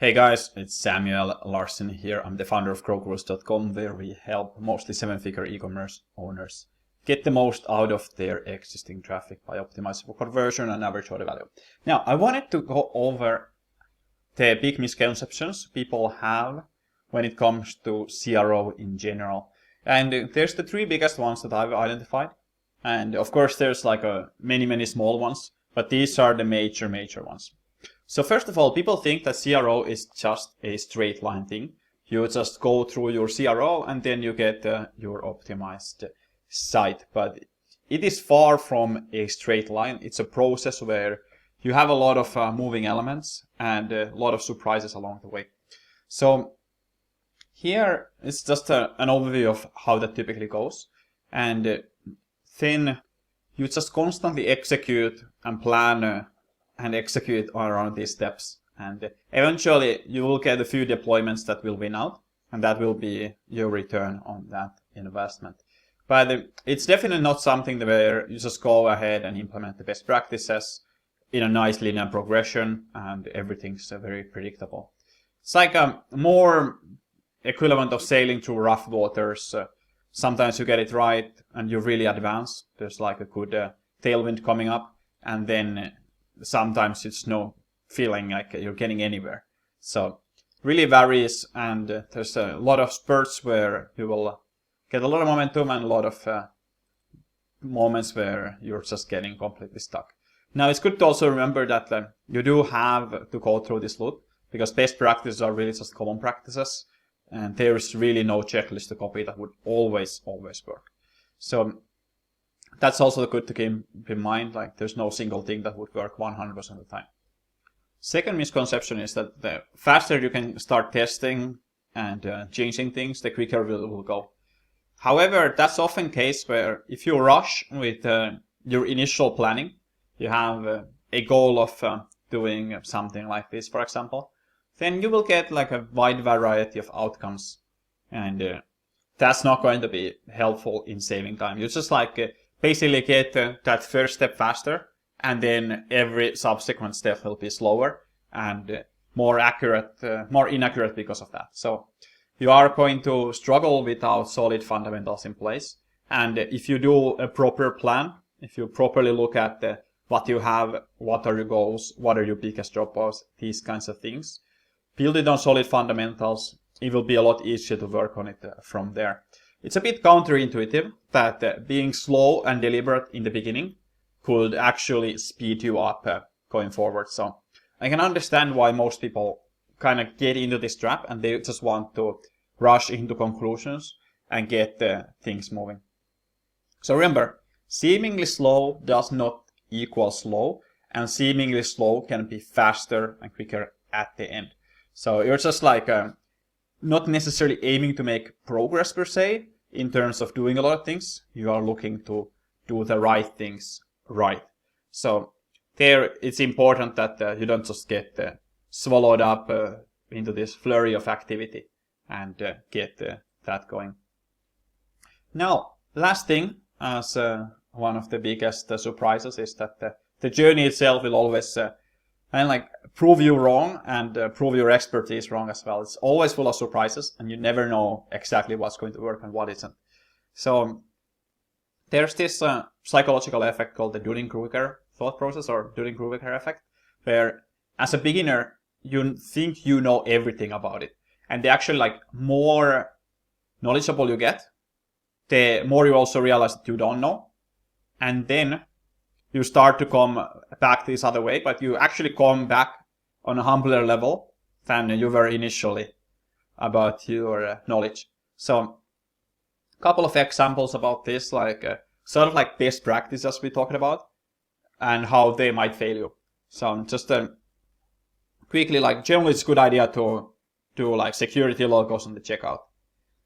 Hey guys, it's Samuel Larsen here. I'm the founder of growgrowth.com, where we help mostly seven-figure e-commerce owners get the most out of their existing traffic by optimizing for conversion and average order value. Now, I wanted to go over the big misconceptions people have when it comes to CRO in general. And there's the three biggest ones that I've identified. And of course, there's like many small ones, but these are the major ones. So first of all, people think that CRO is just a straight line thing. You just go through your CRO and then you get your optimized site. But it is far from a straight line. It's a process where you have a lot of moving elements and a lot of surprises along the way. So here is just an overview of how that typically goes. And then you just constantly execute and plan and execute around these steps. And eventually you will get a few deployments that will win out, and that will be your return on that investment. But it's definitely not something where you just go ahead and implement the best practices in a nice linear progression and everything's very predictable. It's like a more equivalent of sailing through rough waters. Sometimes you get it right and you really advance. There's like a good tailwind coming up, and then sometimes it's no feeling like you're getting anywhere. So really varies, and there's a lot of spurts where you will get a lot of momentum and a lot of moments where you're just getting completely stuck. Now it's good to also remember that you do have to go through this loop, because best practices are really just common practices, and there's really no checklist to copy that would always work. So that's also good to keep in mind, like there's no single thing that would work 100% of the time. Second misconception is that the faster you can start testing and changing things, the quicker it will go. However, that's often the case where if you rush with your initial planning, you have a goal of doing something like this, for example, then you will get like a wide variety of outcomes. And that's not going to be helpful in saving time. You just like basically get that first step faster, and then every subsequent step will be slower and more inaccurate because of that. So you are going to struggle without solid fundamentals in place. And if you do a proper plan, if you properly look at what you have, what are your goals, what are your biggest dropouts, these kinds of things, build it on solid fundamentals, it will be a lot easier to work on it from there. It's a bit counterintuitive that being slow and deliberate in the beginning could actually speed you up going forward. So I can understand why most people kind of get into this trap and they just want to rush into conclusions and get things moving. So remember, seemingly slow does not equal slow, and seemingly slow can be faster and quicker at the end. So you're just like not necessarily aiming to make progress per se in terms of doing a lot of things. You are looking to do the right things right. So there it's important that you don't just get swallowed up into this flurry of activity and get that going. Now, last thing, as one of the biggest surprises, is that the journey itself will always and like prove you wrong and prove your expertise wrong as well. It's always full of surprises, and you never know exactly what's going to work and what isn't. So there's this psychological effect called the Dunning-Kruger thought process, or Dunning-Kruger effect, where as a beginner you think you know everything about it, and the actually like more knowledgeable you get, the more you also realize that you don't know, and then you start to come back this other way, but you actually come back on a humbler level than you were initially about your knowledge. So a couple of examples about this, like sort of like best practices we talked about and how they might fail you. So just quickly, like generally it's a good idea to do like security logos on the checkout.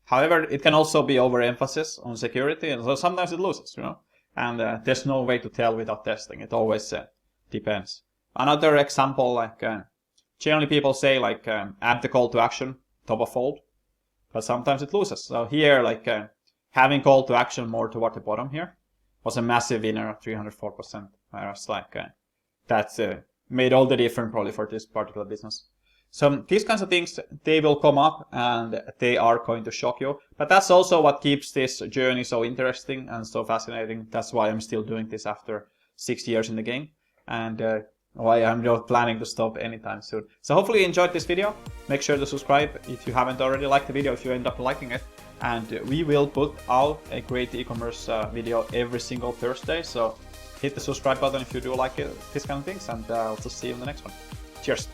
However, it can also be overemphasis on security, and so sometimes it loses, and there's no way to tell without testing. It always depends. Another example, like generally people say like add the call to action top of fold, but sometimes it loses. So here, like having call to action more toward the bottom here was a massive winner of 304%. Whereas like that's made all the difference probably for this particular business. So these kinds of things, they will come up and they are going to shock you. But that's also what keeps this journey so interesting and so fascinating. That's why I'm still doing this after 6 years in the game, and why I'm not planning to stop anytime soon. So hopefully you enjoyed this video. Make sure to subscribe if you haven't already. Liked the video if you end up liking it. And we will put out a great e-commerce video every single Thursday. So hit the subscribe button if you do like this kind of things, and I'll just see you in the next one. Cheers.